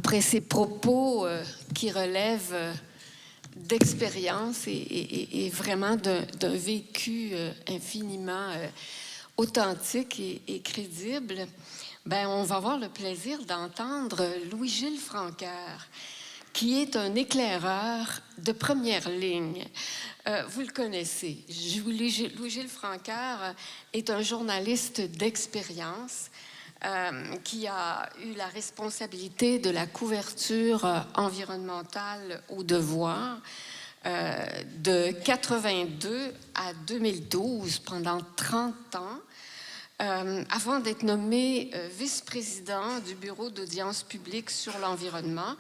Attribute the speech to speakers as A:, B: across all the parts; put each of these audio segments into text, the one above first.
A: après ces propos qui relèvent d'expérience et vraiment d'un vécu infiniment authentique et crédible, ben, on va avoir le plaisir d'entendre Louis-Gilles Francaire, qui est un éclaireur de première ligne. Vous le connaissez. Louis-Gilles Francaire est un journaliste d'expérience qui a eu la responsabilité de la couverture environnementale au Devoir de 82 à 2012, pendant 30 ans, avant d'être nommé vice-président du Bureau d'audience publique sur l'environnement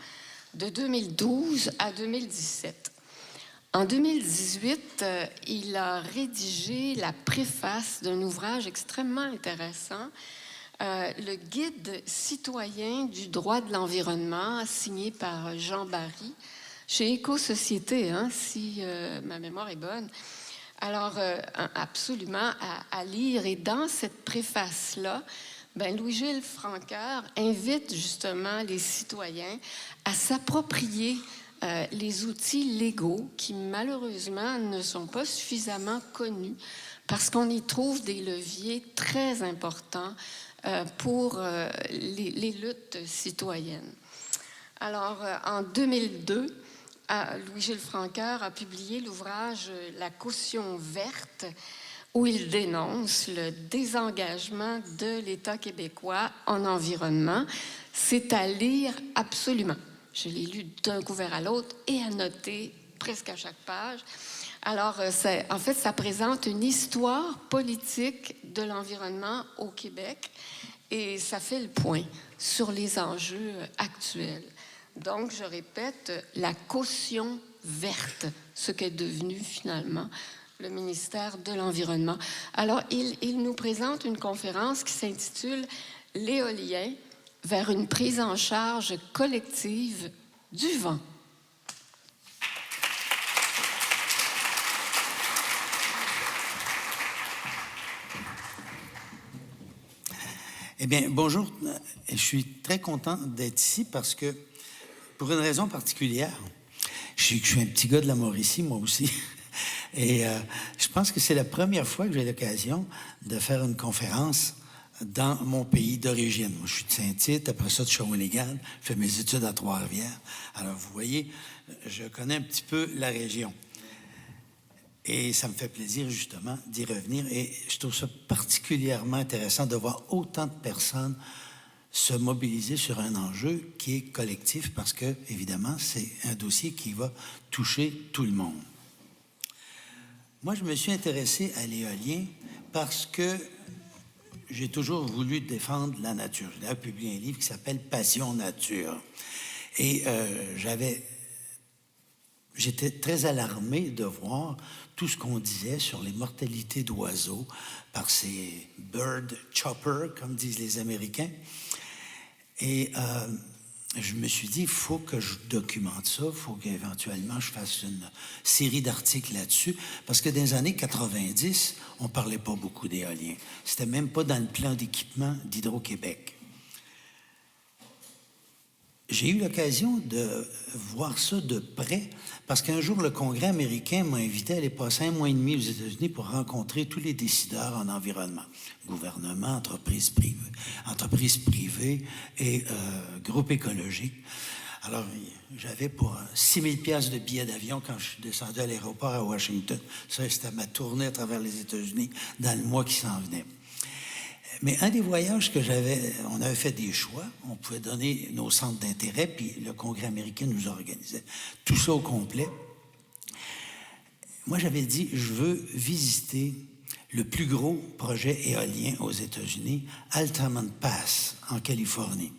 A: de 2012 à 2017. En 2018, il a rédigé la préface d'un ouvrage extrêmement intéressant, le Guide citoyen du droit de l'environnement, signé par Jean Barry, chez Éco-Société, hein, si ma mémoire est bonne. Alors, absolument à lire. Et dans cette préface-là, ben, Louis-Gilles Francaire invite justement les citoyens à s'approprier les outils légaux qui, malheureusement, ne sont pas suffisamment connus parce qu'on y trouve des leviers très importants pour les luttes citoyennes. Alors, en 2002, Louis-Gilles Francaire a publié l'ouvrage « La caution verte », où il dénonce le désengagement de l'État québécois en environnement. C'est à lire absolument. Je l'ai lu d'un couvert à l'autre et à noter presque à chaque page. Alors, en fait, ça présente une histoire politique de l'environnement au Québec et ça fait le point sur les enjeux actuels. Donc, je répète, la caution verte, ce qu'est devenu finalement le ministère de l'Environnement. Alors, il nous présente une conférence qui s'intitule « L'éolien vers une prise en charge collective du vent ».
B: Eh bien, bonjour. Je suis très content d'être ici parce que, pour une raison particulière, je suis un petit gars de la Mauricie, moi aussi. Et je pense que c'est la première fois que j'ai l'occasion de faire une conférence dans mon pays d'origine. Moi, je suis de Saint-Tite, après ça de Shawinigan, je fais mes études à Trois-Rivières. Alors, vous voyez, je connais un petit peu la région. Et ça me fait plaisir, justement, d'y revenir. Et je trouve ça particulièrement intéressant de voir autant de personnes se mobiliser sur un enjeu qui est collectif parce que, évidemment, c'est un dossier qui va toucher tout le monde. Moi, je me suis intéressé à l'éolien parce que j'ai toujours voulu défendre la nature. J'ai d'ailleurs publié un livre qui s'appelle « Passion nature ». Et j'étais très alarmé de voir tout ce qu'on disait sur les mortalités d'oiseaux par ces bird choppers, comme disent les Américains. Et je me suis dit, il faut que je documente ça, il faut qu'éventuellement je fasse une série d'articles là-dessus, parce que dans les années 90, on ne parlait pas beaucoup d'éolien. C'était même pas dans le plan d'équipement d'Hydro-Québec. J'ai eu l'occasion de voir ça de près parce qu'un jour, le Congrès américain m'a invité à aller passer 1 mois et demi aux États-Unis pour rencontrer tous les décideurs en environnement. Gouvernement, entreprises privées et groupes écologiques. Alors, j'avais pour 6 000 $ de billets d'avion quand je suis descendu à l'aéroport à Washington. Ça, c'était ma tournée à travers les États-Unis dans le mois qui s'en venait. Mais un des voyages que on avait fait des choix, on pouvait donner nos centres d'intérêt, puis le Congrès américain nous organisait tout ça au complet. Moi, j'avais dit, je veux visiter le plus gros projet éolien aux États-Unis, Altamont Pass, en Californie.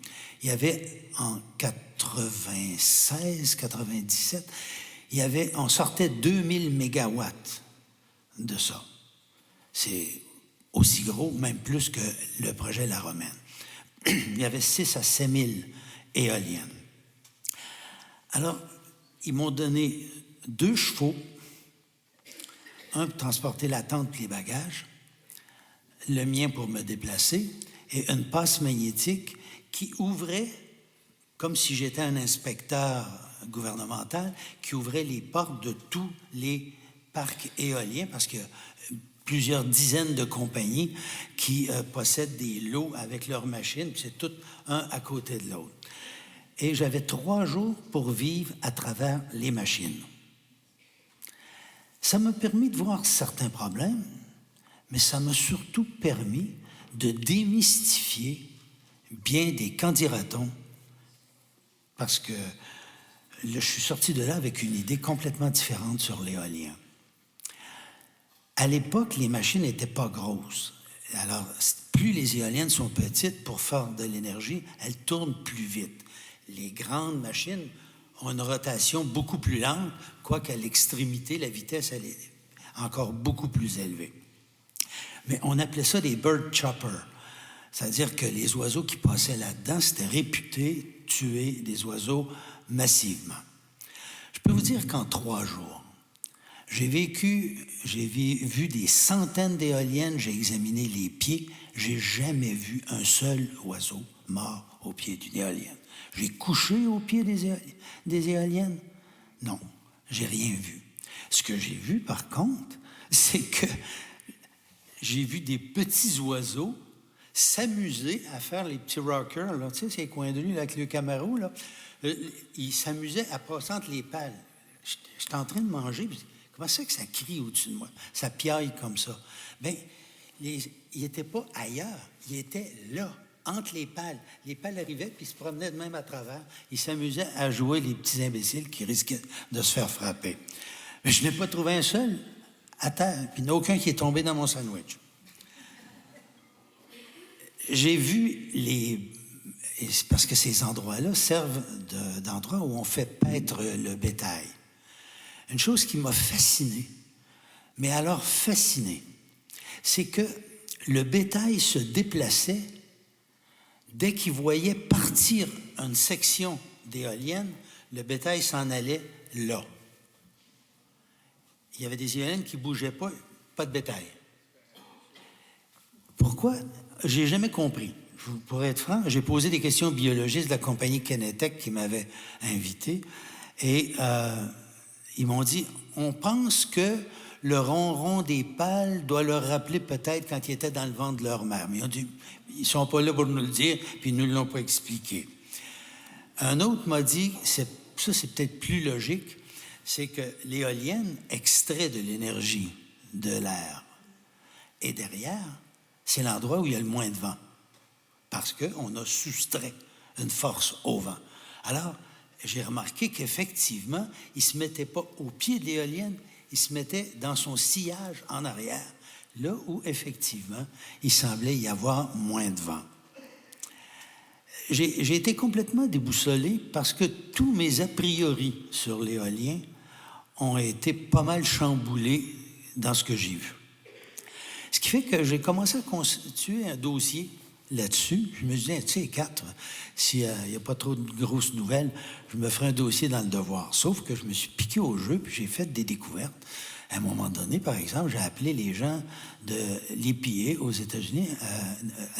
B: Il y avait en 96, 97, on sortait 2000 mégawatts de ça. C'est aussi gros, même plus que le projet La Romaine. Il y avait 6 à 7 000 éoliennes. Alors, ils m'ont donné 2 chevaux, un pour transporter la tente et les bagages, le mien pour me déplacer, et une passe magnétique qui ouvrait comme si j'étais un inspecteur gouvernemental qui ouvrait les portes de tous les parcs éoliens, parce qu'il y a plusieurs dizaines de compagnies qui possèdent des lots avec leurs machines, puis c'est tout un à côté de l'autre. Et j'avais 3 jours pour vivre à travers les machines. Ça m'a permis de voir certains problèmes, mais ça m'a surtout permis de démystifier bien des candidatons, parce que là, je suis sorti de là avec une idée complètement différente sur l'éolien. À l'époque, les machines n'étaient pas grosses. Alors, plus les éoliennes sont petites pour faire de l'énergie, elles tournent plus vite. Les grandes machines ont une rotation beaucoup plus lente, quoiqu'à l'extrémité, la vitesse, elle est encore beaucoup plus élevée. Mais on appelait ça des bird choppers. C'est-à-dire que les oiseaux qui passaient là-dedans, c'était réputé tuer des oiseaux massivement. Je peux vous dire qu'en 3 jours, j'ai vu des centaines d'éoliennes, j'ai examiné les pieds, j'ai jamais vu un seul oiseau mort au pied d'une éolienne. J'ai couché au pied des éoliennes? Non, j'ai rien vu. Ce que j'ai vu, par contre, c'est que j'ai vu des petits oiseaux s'amuser à faire les petits rockers, là, tu sais, ces coins de rue là, avec le Camaro, là. Ils s'amusaient à passer entre les pales. J'étais en train de manger, puis comment c'est que ça crie au-dessus de moi? Ça piaille comme ça. Bien, ils n'étaient pas ailleurs, ils étaient là, entre les pales. Les pales arrivaient, puis ils se promenaient de même à travers. Ils s'amusaient à jouer les petits imbéciles qui risquaient de se faire frapper. Mais je n'ai pas trouvé un seul à terre, puis il n'y en a aucun qui est tombé dans mon sandwich. J'ai vu parce que ces endroits-là servent d'endroits où on fait paître le bétail. Une chose qui m'a fasciné, mais alors fasciné, c'est que le bétail se déplaçait dès qu'il voyait partir une section d'éoliennes, le bétail s'en allait là. Il y avait des éoliennes qui ne bougeaient pas de bétail. Pourquoi? J'ai jamais compris. Pour être franc, j'ai posé des questions aux biologistes de la compagnie Kenetec qui m'avaient invité et ils m'ont dit, on pense que le ronron des pales doit leur rappeler peut-être quand ils étaient dans le ventre de leur mère. Mais ils ont dit, ils ne sont pas là pour nous le dire, puis ils ne nous l'ont pas expliqué. Un autre m'a dit, ça c'est peut-être plus logique, c'est que l'éolienne extrait de l'énergie de l'air. Et derrière, c'est l'endroit où il y a le moins de vent, parce qu'on a soustrait une force au vent. Alors, j'ai remarqué qu'effectivement, il ne se mettait pas au pied de l'éolienne, il se mettait dans son sillage en arrière, là où, effectivement, il semblait y avoir moins de vent. J'ai été complètement déboussolé parce que tous mes a priori sur l'éolien ont été pas mal chamboulés dans ce que j'ai vu. Ce qui fait que j'ai commencé à constituer un dossier là-dessus. Je me disais, tu sais, 4, s'il n'y a pas trop de grosses nouvelles, je me ferai un dossier dans le Devoir. Sauf que je me suis piqué au jeu, puis j'ai fait des découvertes. À un moment donné, par exemple, j'ai appelé les gens de l'EPA aux États-Unis,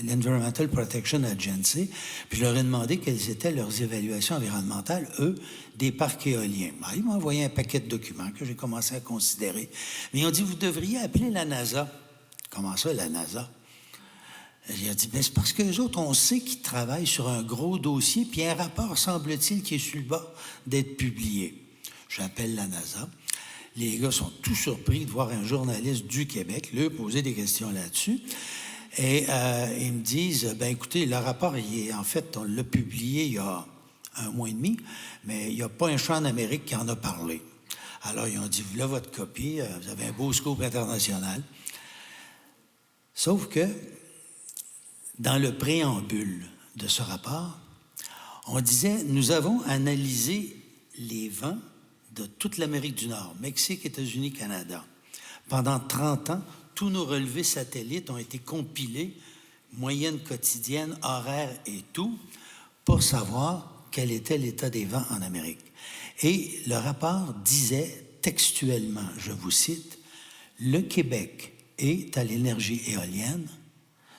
B: l'Environmental Protection Agency, puis je leur ai demandé quelles étaient leurs évaluations environnementales, eux, des parcs éoliens. Ben, ils m'ont envoyé un paquet de documents que j'ai commencé à considérer. Mais ils ont dit, vous devriez appeler la NASA. Comment ça, la NASA? J'ai dit, bien, c'est parce que les autres, on sait qu'ils travaillent sur un gros dossier, puis un rapport, semble-t-il, qui est sur le bas d'être publié. J'appelle la NASA. Les gars sont tout surpris de voir un journaliste du Québec leur poser des questions là-dessus. Et ils me disent, ben écoutez, le rapport, en fait, on l'a publié il y a 1 mois et demi, mais il n'y a pas un champ en Amérique qui en a parlé. Alors, ils ont dit, voilà votre copie, vous avez un beau scoop international. Sauf que, dans le préambule de ce rapport, on disait, nous avons analysé les vents de toute l'Amérique du Nord, Mexique, États-Unis, Canada. Pendant 30 ans, tous nos relevés satellites ont été compilés, moyenne quotidienne, horaire et tout, pour savoir quel était l'état des vents en Amérique. Et le rapport disait textuellement, je vous cite, « Le Québec est à l'énergie éolienne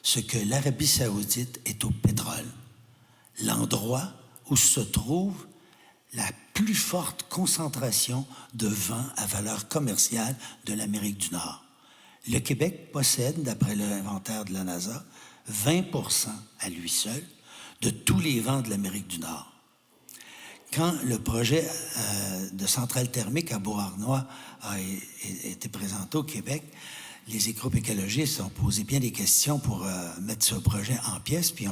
B: ce que l'Arabie saoudite est au pétrole. L'endroit où se trouve la plus forte concentration de vent à valeur commerciale de l'Amérique du Nord. Le Québec possède, d'après l'inventaire de la NASA, 20% à lui seul de tous les vents de l'Amérique du Nord. Quand le projet de centrale thermique à Beauharnois a été présenté au Québec, les groupes écologistes ont posé bien des questions pour mettre ce projet en pièces, puis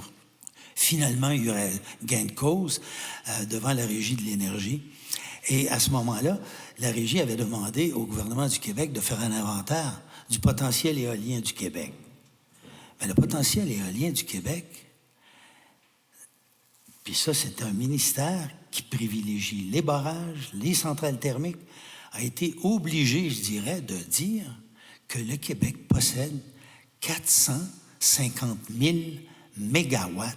B: finalement, il y aurait gain de cause devant la Régie de l'énergie. Et à ce moment-là, la Régie avait demandé au gouvernement du Québec de faire un inventaire du potentiel éolien du Québec. Mais le potentiel éolien du Québec, puis ça, c'est un ministère qui privilégie les barrages, les centrales thermiques, a été obligé, je dirais, de dire que le Québec possède 450 000 mégawatts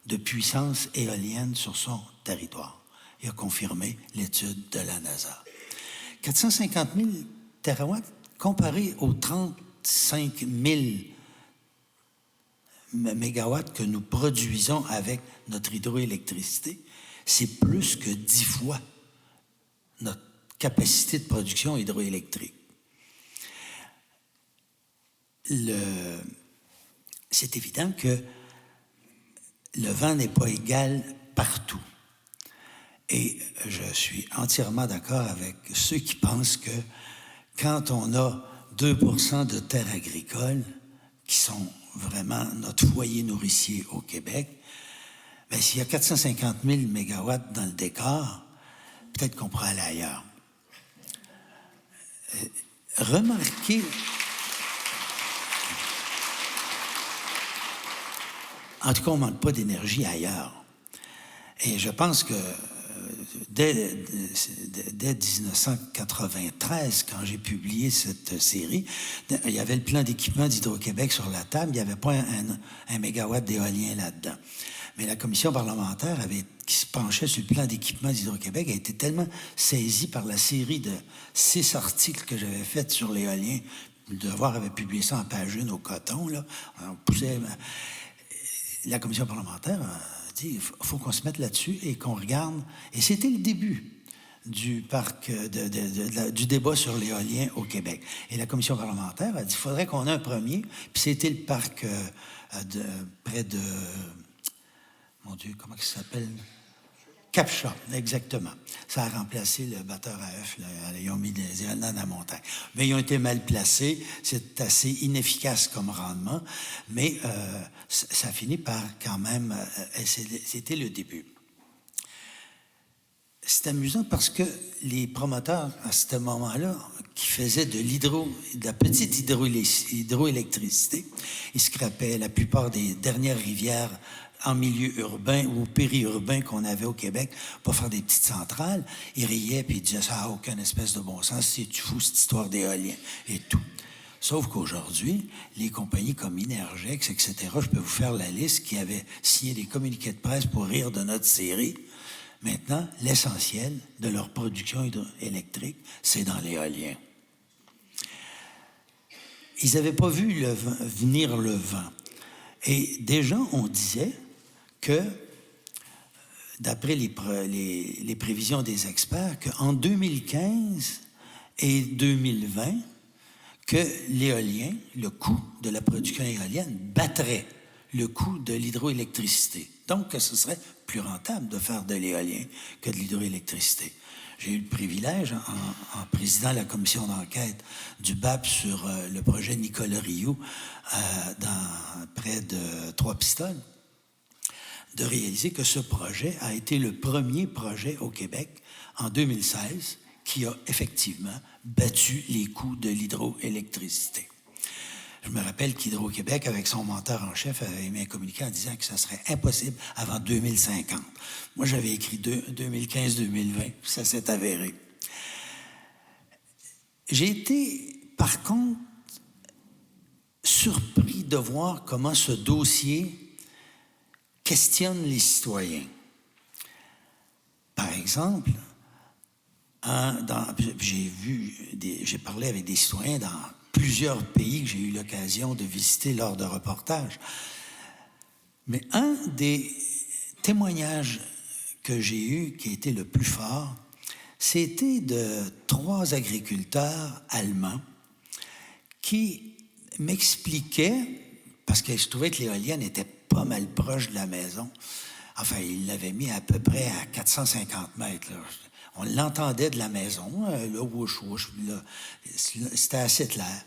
B: de puissance éolienne sur son territoire. Il a confirmé l'étude de la NASA. 450 000 terawatts comparé aux 35 000 mégawatts que nous produisons avec notre hydroélectricité, c'est plus que 10 fois notre capacité de production hydroélectrique. C'est évident que le vent n'est pas égal partout. Et je suis entièrement d'accord avec ceux qui pensent que quand on a 2% de terres agricoles, qui sont vraiment notre foyer nourricier au Québec, bien, s'il y a 450 000 mégawatts dans le décor, peut-être qu'on pourrait aller ailleurs. Remarquez... En tout cas, on ne manque pas d'énergie ailleurs. Et je pense que dès 1993, quand j'ai publié cette série, il y avait le plan d'équipement d'Hydro-Québec sur la table, il n'y avait pas un mégawatt d'éolien là-dedans. Mais la commission parlementaire qui se penchait sur le plan d'équipement d'Hydro-Québec a été tellement saisie par la série de 6 articles que j'avais faits sur l'éolien. Le Devoir avait publié ça en page 1 au coton, là. On poussait... La commission parlementaire a dit il faut qu'on se mette là-dessus et qu'on regarde. Et c'était le début du parc, du débat sur l'éolien au Québec. Et la commission parlementaire a dit il faudrait qu'on ait un premier. Puis c'était le parc près de... Mon Dieu, comment ça s'appelle? Capcha, exactement. Ça a remplacé le batteur à œufs. Ils ont mis des éoliennes dans la montagne. Mais ils ont été mal placés. C'est assez inefficace comme rendement. Mais ça finit par quand même... c'était le début. C'est amusant parce que les promoteurs, à ce moment-là, qui faisaient de la petite hydroélectricité, ils scrapaient la plupart des dernières rivières en milieu urbain ou périurbain qu'on avait au Québec pour faire des petites centrales. Ils riaient puis ils disaient ça n'a aucune espèce de bon sens, c'est tu fous cette histoire d'éolien et tout. Sauf qu'aujourd'hui, les compagnies comme Innergex, etc., je peux vous faire la liste, qui avaient signé des communiqués de presse pour rire de notre série. Maintenant, l'essentiel de leur production hydroélectrique, c'est dans l'éolien. Ils n'avaient pas vu venir le vent. Et déjà, on disait que, d'après les prévisions des experts, qu'en 2015 et 2020, que l'éolien, le coût de la production éolienne, battrait le coût de l'hydroélectricité. Donc, que ce serait plus rentable de faire de l'éolien que de l'hydroélectricité. J'ai eu le privilège, en présidant la commission d'enquête du BAP sur le projet Nicolas Rioux, près de Trois-Pistoles, de réaliser que ce projet a été le premier projet au Québec en 2016 qui a effectivement battu les coûts de l'hydroélectricité. Je me rappelle qu'Hydro-Québec, avec son monteur en chef, avait émis un communiqué en disant que ça serait impossible avant 2050. Moi, j'avais écrit 2015-2020, ça s'est avéré. J'ai été, par contre, surpris de voir comment ce dossier questionne les citoyens. Par exemple, j'ai parlé avec des citoyens dans plusieurs pays que j'ai eu l'occasion de visiter lors de reportages. Mais un des témoignages que j'ai eu qui a été le plus fort, c'était de 3 agriculteurs allemands qui m'expliquaient, parce que je trouvais que l'éolienne était pas mal proche de la maison. Enfin, ils l'avaient mis à peu près à 450 mètres. Là. On l'entendait de la maison, là, wouch, wouch, là, c'était assez clair.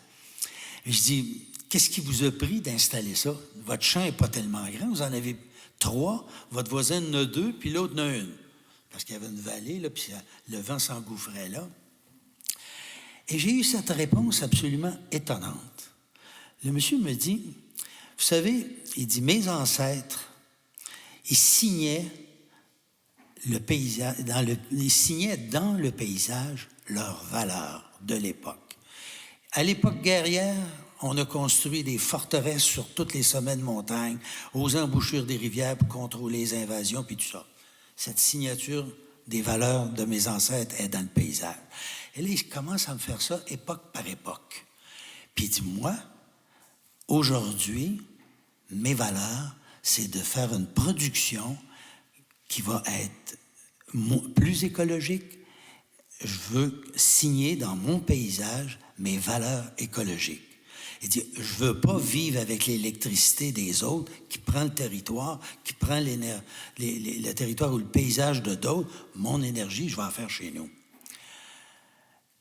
B: Et je dis, qu'est-ce qui vous a pris d'installer ça? Votre champ n'est pas tellement grand, vous en avez 3, votre voisin en a 2, puis l'autre en a 1. Parce qu'il y avait une vallée, là, puis le vent s'engouffrait là. Et j'ai eu cette réponse absolument étonnante. Le monsieur me dit, vous savez, il dit, mes ancêtres, ils signaient dans le paysage leurs valeurs de l'époque. À l'époque guerrière, on a construit des forteresses sur tous les sommets de montagne, aux embouchures des rivières pour contrôler les invasions, puis tout ça. Cette signature des valeurs de mes ancêtres est dans le paysage. Et là, il commence à me faire ça époque par époque. Puis il dit, moi, aujourd'hui, mes valeurs, c'est de faire une production qui va être plus écologique. Je veux signer dans mon paysage mes valeurs écologiques. Il dit, je ne veux pas vivre avec l'électricité des autres qui prend le territoire, qui prend le territoire ou le paysage de d'autres. Mon énergie, je vais en faire chez nous.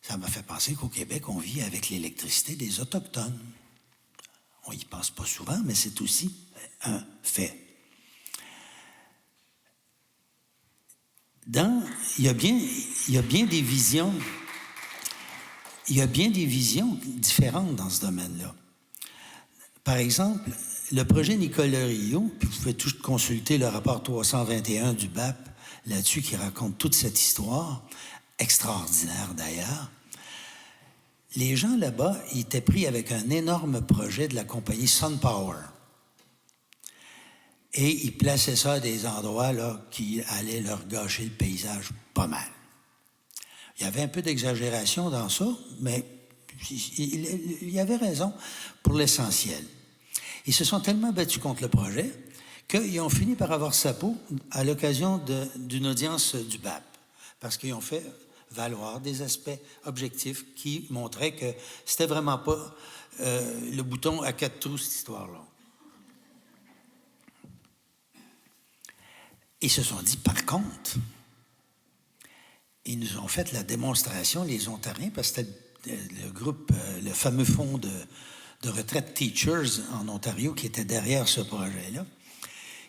B: Ça m'a fait penser qu'au Québec, on vit avec l'électricité des Autochtones. On n'y pense pas souvent, mais c'est aussi un fait. Il y a bien des visions. Il y a bien des visions différentes dans ce domaine-là. Par exemple, le projet Nicolas Rio, puis vous pouvez tous consulter le rapport 321 du BAP là-dessus qui raconte toute cette histoire, extraordinaire d'ailleurs. Les gens là-bas, ils étaient pris avec un énorme projet de la compagnie SunPower. Et ils plaçaient ça à des endroits là, qui allaient leur gâcher le paysage pas mal. Il y avait un peu d'exagération dans ça, mais il y avait raison pour l'essentiel. Ils se sont tellement battus contre le projet qu'ils ont fini par avoir sa peau à l'occasion d'une audience du BAP, parce qu'ils ont fait valoir des aspects objectifs qui montraient que c'était vraiment pas le bouton à 4 trous, cette histoire-là. Ils se sont dit, par contre, ils nous ont fait la démonstration, les Ontariens, parce que c'était le groupe, le fameux fonds de retraite Teachers en Ontario qui était derrière ce projet-là.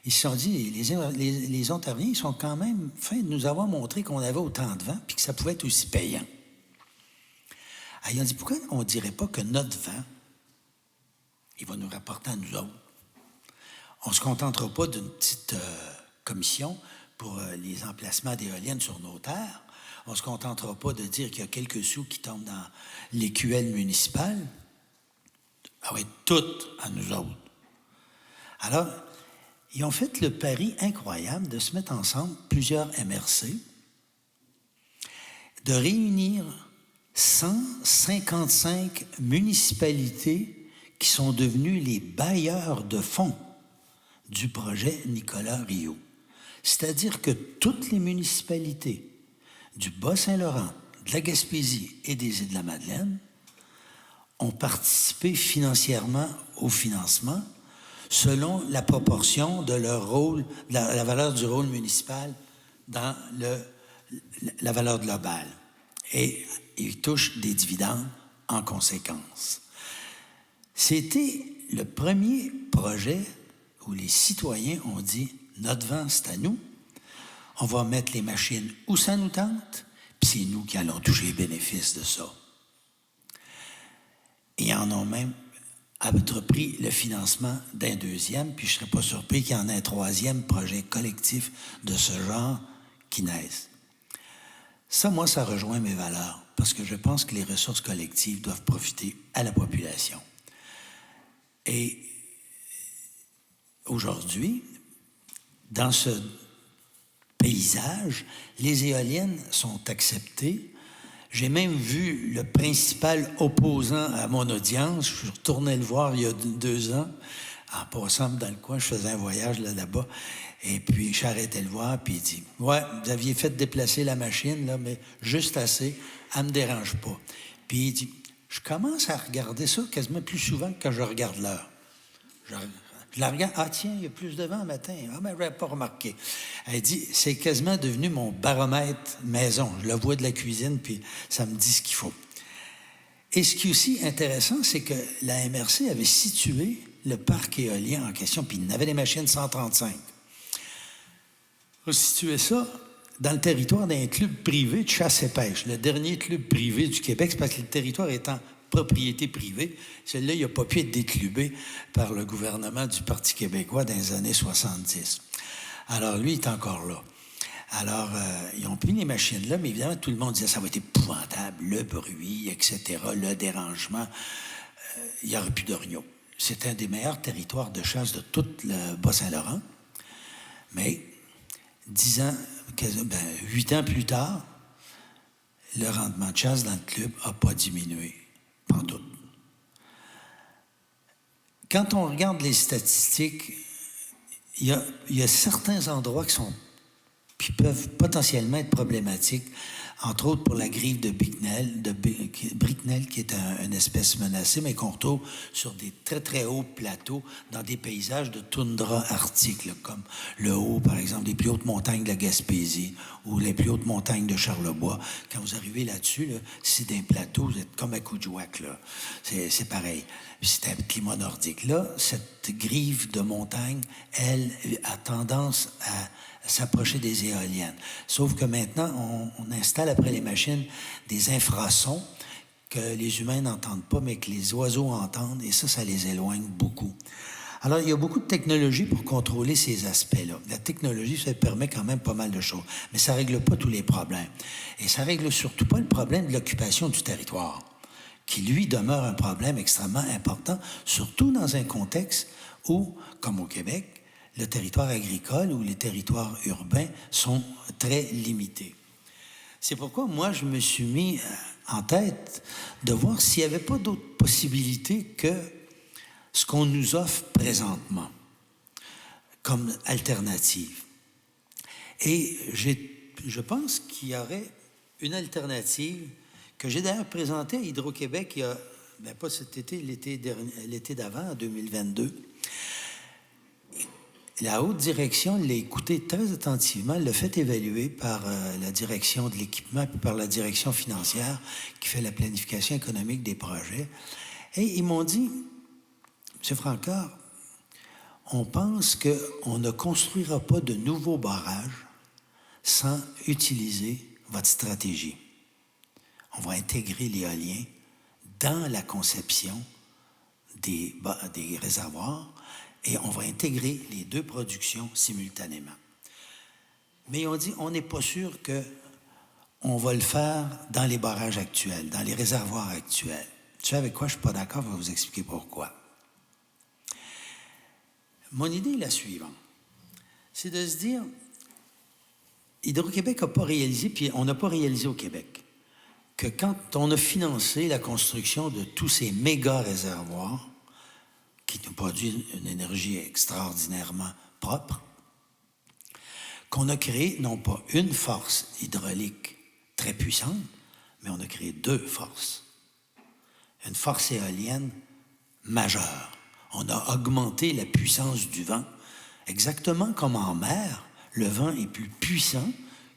B: Ils se sont dit, les Ontariens, ils sont quand même fins de nous avoir montré qu'on avait autant de vent puis que ça pouvait être aussi payant. Alors, ils ont dit, pourquoi on ne dirait pas que notre vent, il va nous rapporter à nous autres? On ne se contentera pas d'une petite commission pour les emplacements d'éoliennes sur nos terres. On ne se contentera pas de dire qu'il y a quelques sous qui tombent dans l'EQL municipal. Ça va être tout à nous autres. Alors, ils ont fait le pari incroyable de se mettre ensemble, plusieurs MRC, de réunir 155 municipalités qui sont devenues les bailleurs de fonds du projet Nicolas Rio. C'est-à-dire que toutes les municipalités du Bas-Saint-Laurent, de la Gaspésie et des Îles-de-la-Madeleine ont participé financièrement au financement selon la proportion de leur rôle, la valeur du rôle municipal dans la valeur globale. Et ils touchent des dividendes en conséquence. C'était le premier projet où les citoyens ont dit « Notre vent, c'est à nous. On va mettre les machines où ça nous tente, puis c'est nous qui allons toucher les bénéfices de ça. » Et ils en ont même entrepris le financement d'un deuxième, puis je ne serais pas surpris qu'il y en ait un troisième projet collectif de ce genre qui naisse. Ça, moi, ça rejoint mes valeurs, parce que je pense que les ressources collectives doivent profiter à la population. Et aujourd'hui, dans ce paysage, les éoliennes sont acceptées. J'ai même vu le principal opposant à mon audience. Je retournais le voir il y a 2 ans, en passant dans le coin, je faisais un voyage là-bas. Et puis, j'arrêtais le voir, puis il dit, « Ouais, vous aviez fait déplacer la machine, là, mais juste assez, elle me dérange pas. » Puis il dit, « Je commence à regarder ça quasiment plus souvent que quand je regarde l'heure. Je la regarde, ah tiens, il y a plus de vent matin. Ah, mais je n'avais pas remarqué. » Elle dit, « C'est quasiment devenu mon baromètre maison. Je le vois de la cuisine, puis ça me dit ce qu'il faut. » Et ce qui est aussi intéressant, c'est que la MRC avait situé le parc éolien en question, puis il y avait des machines 135. On situait ça dans le territoire d'un club privé de chasse et pêche, le dernier club privé du Québec, c'est parce que le territoire est en propriété privée. Celui-là, il n'a pas pu être déclubé par le gouvernement du Parti québécois dans les années 70. Alors, lui, il est encore là. Alors, ils ont pris les machines là, mais évidemment, tout le monde disait ça va être épouvantable, le bruit, etc., le dérangement. Il n'y aurait plus d'orignaux. C'est un des meilleurs territoires de chasse de tout le Bas-Saint-Laurent. Mais 8 ans plus tard, le rendement de chasse dans le club n'a pas diminué. Pas tout. Quand on regarde les statistiques, il y a certains endroits qui peuvent potentiellement être problématiques, entre autres pour la grive de Bricknell, qui est une espèce menacée, mais qu'on retrouve sur des très, très hauts plateaux dans des paysages de toundra arctique, là, comme le haut, par exemple, des plus hautes montagnes de la Gaspésie ou les plus hautes montagnes de Charlevoix. Quand vous arrivez là-dessus, là, c'est des plateaux, vous êtes comme à Coudjouac, là. C'est pareil. C'est un climat nordique. Là, cette grive de montagne, elle a tendance à s'approcher des éoliennes. Sauf que maintenant, on installe après les machines des infrasons que les humains n'entendent pas, mais que les oiseaux entendent, et ça les éloigne beaucoup. Alors, il y a beaucoup de technologies pour contrôler ces aspects-là. La technologie, ça permet quand même pas mal de choses, mais ça ne règle pas tous les problèmes. Et ça ne règle surtout pas le problème de l'occupation du territoire, qui, lui, demeure un problème extrêmement important, surtout dans un contexte où, comme au Québec, le territoire agricole ou les territoires urbains sont très limités. C'est pourquoi moi, je me suis mis en tête de voir s'il n'y avait pas d'autres possibilités que ce qu'on nous offre présentement comme alternative. Et je pense qu'il y aurait une alternative que j'ai d'ailleurs présentée à Hydro-Québec il y a, pas cet été, l'été d'avant, en 2022. La haute direction l'a écouté très attentivement, l'a fait évaluer par la direction de l'équipement et par la direction financière qui fait la planification économique des projets. Et ils m'ont dit, M. Francard, on pense qu'on ne construira pas de nouveaux barrages sans utiliser votre stratégie. On va intégrer l'éolien dans la conception des réservoirs et on va intégrer les deux productions simultanément. Mais on dit, on n'est pas sûr qu'on va le faire dans les barrages actuels, dans les réservoirs actuels. Tu sais avec quoi je ne suis pas d'accord, je vais vous expliquer pourquoi. Mon idée est la suivante. C'est de se dire, Hydro-Québec n'a pas réalisé, puis on n'a pas réalisé au Québec, que quand on a financé la construction de tous ces méga réservoirs, qui nous produisent une énergie extraordinairement propre, qu'on a créé non pas une force hydraulique très puissante, mais on a créé deux forces. Une force éolienne majeure. On a augmenté la puissance du vent. Exactement comme en mer, le vent est plus puissant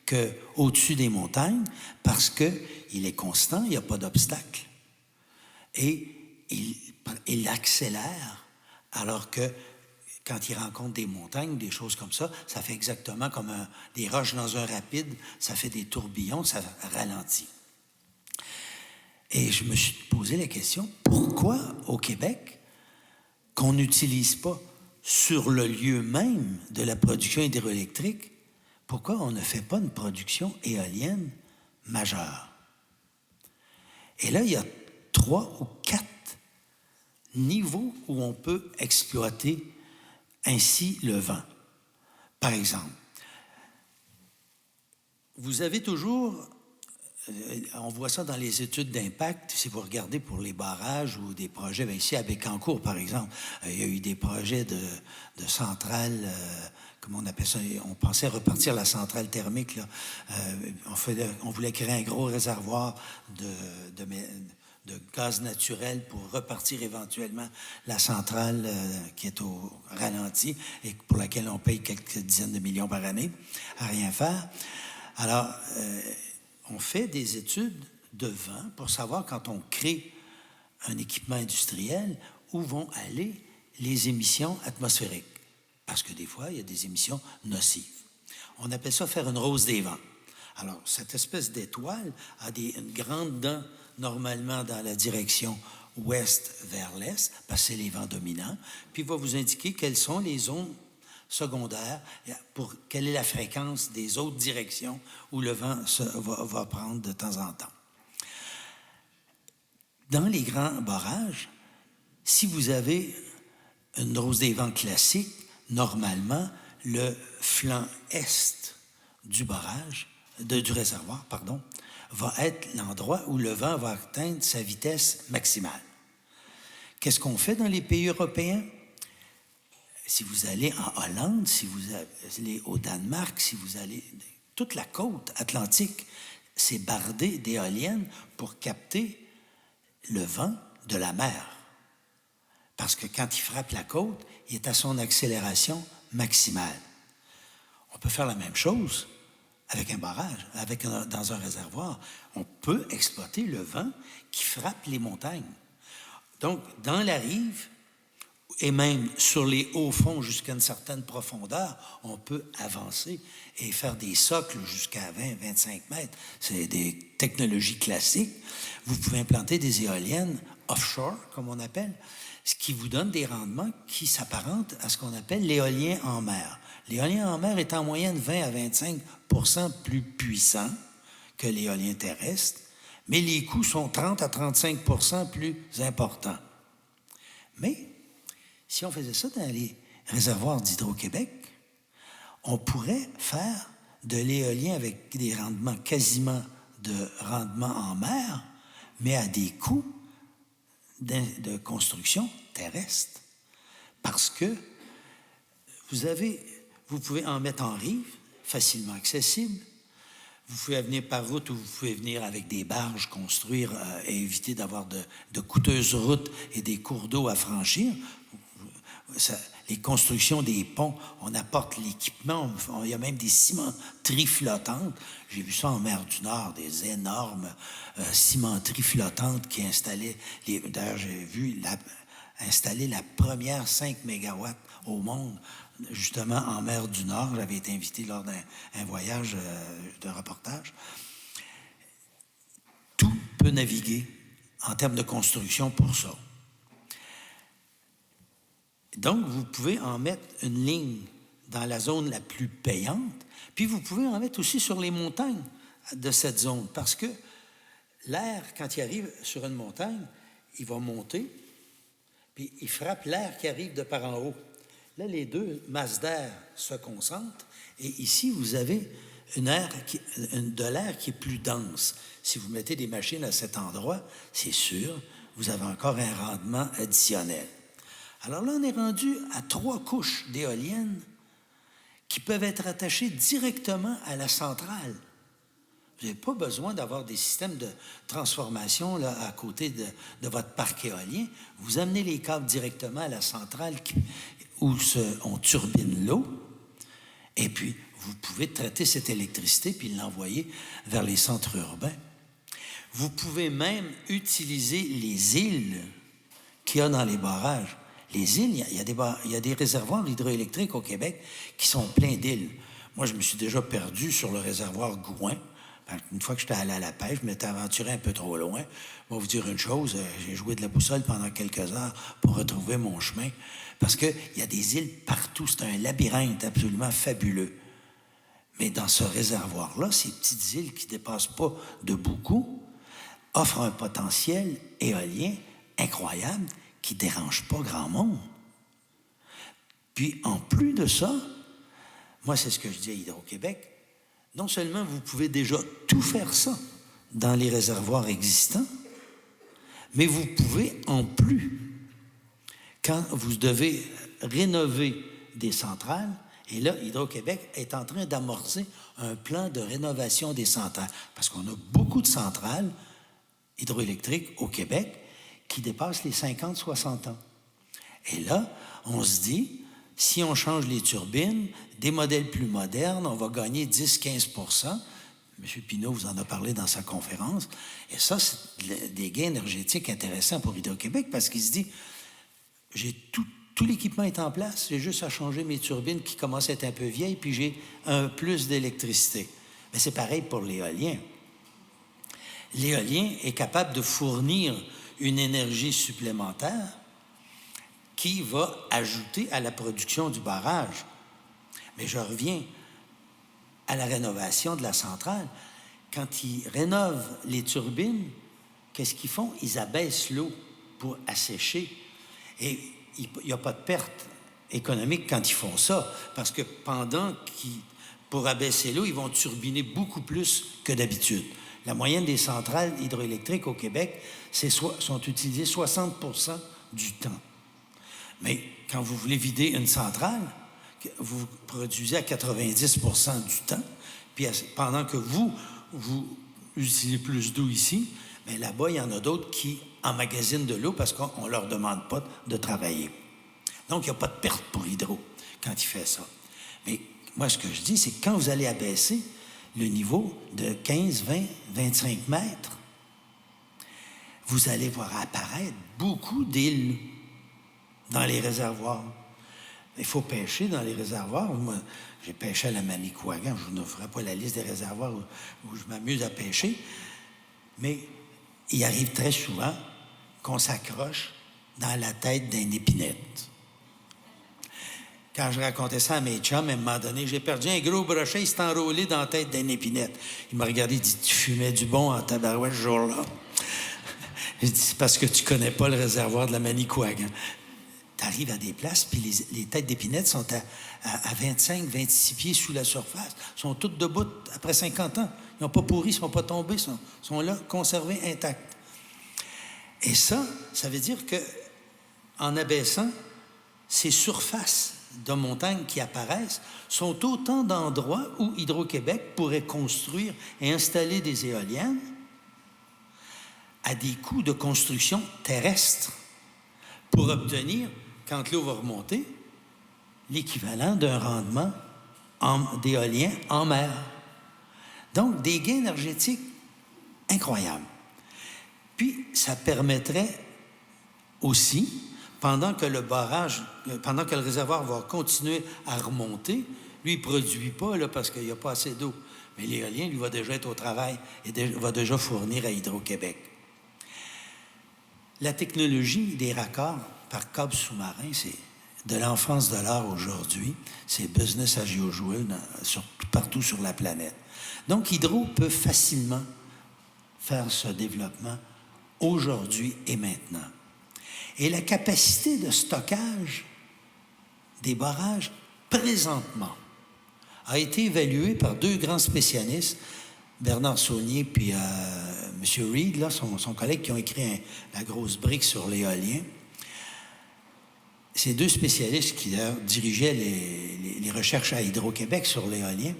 B: qu'au-dessus des montagnes parce qu'il est constant, il n'y a pas d'obstacle. Et il accélère, alors que quand il rencontre des montagnes, des choses comme ça fait exactement comme des roches dans un rapide, ça fait des tourbillons, ça ralentit. Et je me suis posé la question, pourquoi au Québec qu'on n'utilise pas sur le lieu même de la production hydroélectrique, pourquoi on ne fait pas une production éolienne majeure? Et là, il y a 3 ou 4 niveaux où on peut exploiter ainsi le vent. Par exemple, vous avez toujours on voit ça dans les études d'impact. Si vous regardez pour les barrages ou des projets, bien ici à Bécancour, par exemple, il y a eu des projets de centrales, comment on appelle ça? On pensait repartir la centrale thermique, là. On voulait créer un gros réservoir de gaz naturel pour repartir éventuellement la centrale qui est au ralenti et pour laquelle on paye quelques dizaines de millions par année à rien faire. Alors, on fait des études de vent pour savoir quand on crée un équipement industriel où vont aller les émissions atmosphériques. Parce que des fois, il y a des émissions nocives. On appelle ça faire une rose des vents. Alors, cette espèce d'étoile a une grande dent normalement dans la direction ouest vers l'est, parce que c'est les vents dominants, puis il va vous indiquer quelles sont les zones secondaires, pour quelle est la fréquence des autres directions où le vent va prendre de temps en temps. Dans les grands barrages, si vous avez une rose des vents classique, normalement, le flanc est du barrage, du réservoir, pardon, va être l'endroit où le vent va atteindre sa vitesse maximale. Qu'est-ce qu'on fait dans les pays européens? Si vous allez en Hollande, si vous allez au Danemark, si vous allez... Toute la côte atlantique, c'est bardé d'éoliennes pour capter le vent de la mer. Parce que quand il frappe la côte, il est à son accélération maximale. On peut faire la même chose avec un barrage, dans un réservoir. On peut exploiter le vent qui frappe les montagnes. Donc, dans la rive, et même sur les hauts fonds jusqu'à une certaine profondeur, on peut avancer et faire des socles jusqu'à 20-25 mètres. C'est des technologies classiques. Vous pouvez implanter des éoliennes offshore, comme on appelle, ce qui vous donne des rendements qui s'apparentent à ce qu'on appelle l'éolien en mer. L'éolien en mer est en moyenne 20 à 25 % plus puissant que l'éolien terrestre, mais les coûts sont 30 à 35 % plus importants. Mais si on faisait ça dans les réservoirs d'Hydro-Québec, on pourrait faire de l'éolien avec des rendements quasiment de rendement en mer, mais à des coûts de construction terrestre. Parce que vous pouvez en mettre en rive, facilement accessible. Vous pouvez venir par route ou vous pouvez venir avec des barges, construire et éviter d'avoir de coûteuses routes et des cours d'eau à franchir. Les constructions des ponts, on apporte l'équipement, il y a même des cimenteries flottantes. J'ai vu ça en mer du Nord, des énormes cimenteries flottantes qui installaient, d'ailleurs j'ai vu installer la première 5 mégawatts au monde, justement en mer du Nord. J'avais été invité lors d'un voyage de reportage. Tout peut naviguer en termes de construction pour ça. Donc, vous pouvez en mettre une ligne dans la zone la plus payante, puis vous pouvez en mettre aussi sur les montagnes de cette zone, parce que l'air, quand il arrive sur une montagne, il va monter, puis il frappe l'air qui arrive de par en haut. Là, les deux masses d'air se concentrent, et ici, vous avez de l'air qui est plus dense. Si vous mettez des machines à cet endroit, c'est sûr, vous avez encore un rendement additionnel. Alors là, on est rendu à 3 couches d'éoliennes qui peuvent être attachées directement à la centrale. Vous n'avez pas besoin d'avoir des systèmes de transformation là, à côté de votre parc éolien. Vous amenez les câbles directement à la centrale où on turbine l'eau, et puis vous pouvez traiter cette électricité puis l'envoyer vers les centres urbains. Vous pouvez même utiliser les îles qu'il y a dans les barrages. Les îles, il y a des réservoirs hydroélectriques au Québec qui sont pleins d'îles. Moi, je me suis déjà perdu sur le réservoir Gouin. Une fois que j'étais allé à la pêche, je m'étais aventuré un peu trop loin. Je vais vous dire une chose, j'ai joué de la boussole pendant quelques heures pour retrouver mon chemin, parce qu'il y a des îles partout. C'est un labyrinthe absolument fabuleux. Mais dans ce réservoir-là, ces petites îles qui ne dépassent pas de beaucoup offrent un potentiel éolien incroyable qui ne dérange pas grand monde. Puis, en plus de ça, moi, c'est ce que je dis à Hydro-Québec, non seulement vous pouvez déjà tout faire ça dans les réservoirs existants, mais vous pouvez en plus, quand vous devez rénover des centrales, et là, Hydro-Québec est en train d'amorcer un plan de rénovation des centrales, parce qu'on a beaucoup de centrales hydroélectriques au Québec qui dépassent les 50-60 ans. Et là, on se dit, si on change les turbines, des modèles plus modernes, on va gagner 10-15 %. M. Pinault vous en a parlé dans sa conférence. Et ça, c'est des gains énergétiques intéressants pour Hydro-Québec parce qu'il se dit, j'ai tout l'équipement est en place, j'ai juste à changer mes turbines qui commencent à être un peu vieilles, puis j'ai un plus d'électricité. Mais c'est pareil pour l'éolien. L'éolien est capable de fournir une énergie supplémentaire qui va ajouter à la production du barrage. Mais je reviens à la rénovation de la centrale. Quand ils rénovent les turbines, qu'est-ce qu'ils font? Ils abaissent l'eau pour assécher. Et il n'y a pas de perte économique quand ils font ça, parce que pour abaisser l'eau, ils vont turbiner beaucoup plus que d'habitude. La moyenne des centrales hydroélectriques au Québec sont utilisées 60 % du temps. Mais quand vous voulez vider une centrale, vous produisez à 90 % du temps, puis pendant que vous utilisez plus d'eau ici, mais là-bas, il y en a d'autres qui emmagasinent de l'eau parce qu'on ne leur demande pas de travailler. Donc, il n'y a pas de perte pour Hydro quand il fait ça. Mais moi, ce que je dis, c'est que quand vous allez abaisser le niveau de 15, 20, 25 mètres, vous allez voir apparaître beaucoup d'îles dans les réservoirs. Il faut pêcher dans les réservoirs. Moi, j'ai pêché à la Manicouagan. Je ne vous ferai pas la liste des réservoirs où je m'amuse à pêcher. Mais il arrive très souvent qu'on s'accroche dans la tête d'une épinette. Quand je racontais ça à mes chums, à un moment donné, j'ai perdu un gros brochet, il s'est enrôlé dans la tête d'une épinette. Il m'a regardé, il dit « Tu fumais du bon en tabarouette ce jour-là. » J'ai dit « C'est parce que tu connais pas le réservoir de la Manicouagan. » Tu arrives à des places, puis les têtes d'épinettes sont à 25, 26 pieds sous la surface. Ils sont toutes debout après 50 ans. Ils n'ont pas pourri, ils ne sont pas tombés, ils sont là, conservés intacts. Et ça veut dire que en abaissant, ces surfaces de montagnes qui apparaissent sont autant d'endroits où Hydro-Québec pourrait construire et installer des éoliennes à des coûts de construction terrestre pour obtenir, quand l'eau va remonter, l'équivalent d'un rendement d'éolien en mer. Donc, des gains énergétiques incroyables. Puis, ça permettrait aussi, pendant que le réservoir va continuer à remonter, lui, il ne produit pas là, parce qu'il n'y a pas assez d'eau. Mais l'éolien, lui, va déjà être au travail et va déjà fournir à Hydro-Québec. La technologie des raccords par câble sous-marin, c'est de l'enfance de l'art aujourd'hui. C'est business as usual partout sur la planète. Donc, Hydro peut facilement faire ce développement aujourd'hui et maintenant. Et la capacité de stockage des barrages, présentement, a été évaluée par deux grands spécialistes, Bernard Saunier puis M. Reed, là, son collègue, qui ont écrit la grosse brique sur l'éolien. Ces deux spécialistes qui dirigeaient les recherches à Hydro-Québec sur l'éolien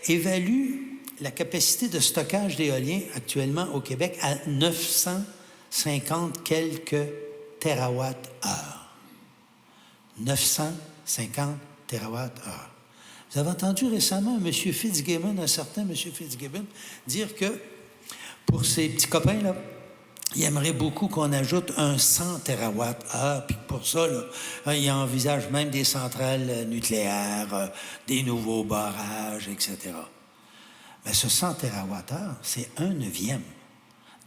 B: évaluent la capacité de stockage d'éolien actuellement au Québec à 950 quelques térawatts-heure. 950 térawatts-heure. Vous avez entendu récemment un certain M. Fitzgibbon, dire que pour ses petits copains, là, il aimerait beaucoup qu'on ajoute un 100 térawatts-heure, puis pour ça, là, il envisage même des centrales nucléaires, des nouveaux barrages, etc. Mais ce 100 térawatts-heure, c'est 1/9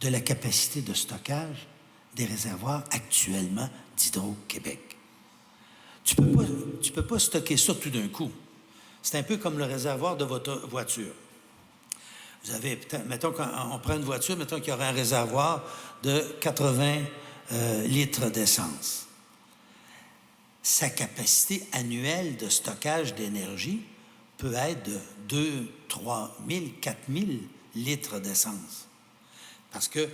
B: de la capacité de stockage des réservoirs actuellement d'Hydro-Québec. Tu peux pas stocker ça tout d'un coup. C'est un peu comme le réservoir de votre voiture. Vous avez, mettons qu'on prend une voiture, mettons qu'il y aurait un réservoir de 80 litres d'essence. Sa capacité annuelle de stockage d'énergie peut être de 2 000, 3 000, 4 000 litres d'essence. Parce que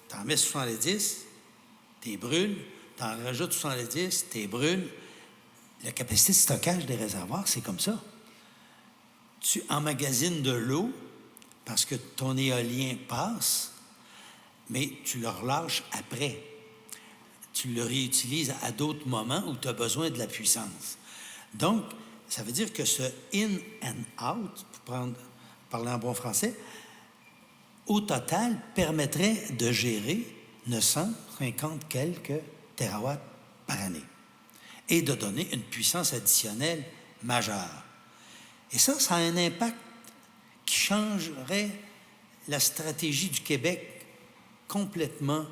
B: tu en mets 70, tu les brûles, tu en rajoutes 70, tu les brûles. La capacité de stockage des réservoirs, c'est comme ça. Tu emmagasines de l'eau parce que ton éolien passe, mais tu le relâches après. Tu le réutilises à d'autres moments où tu as besoin de la puissance. Donc, ça veut dire que ce in and out, pour parler en bon français, au total, permettrait de gérer 950 quelques terawatts par année et de donner une puissance additionnelle majeure. Et ça a un impact qui changerait la stratégie du Québec complètement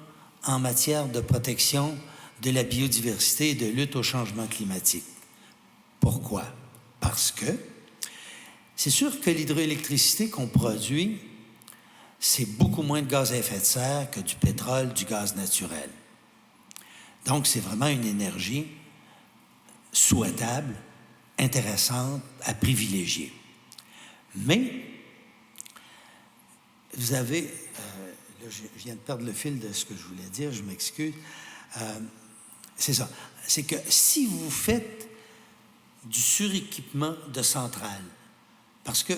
B: en matière de protection de la biodiversité et de lutte au changement climatique. Pourquoi? Parce que c'est sûr que l'hydroélectricité qu'on produit, c'est beaucoup moins de gaz à effet de serre que du pétrole, du gaz naturel. Donc, c'est vraiment une énergie souhaitable, intéressante, à privilégier. Mais, vous avez, là, je viens de perdre le fil de ce que je voulais dire, je m'excuse. C'est ça. C'est que si vous faites du suréquipement de centrales, parce que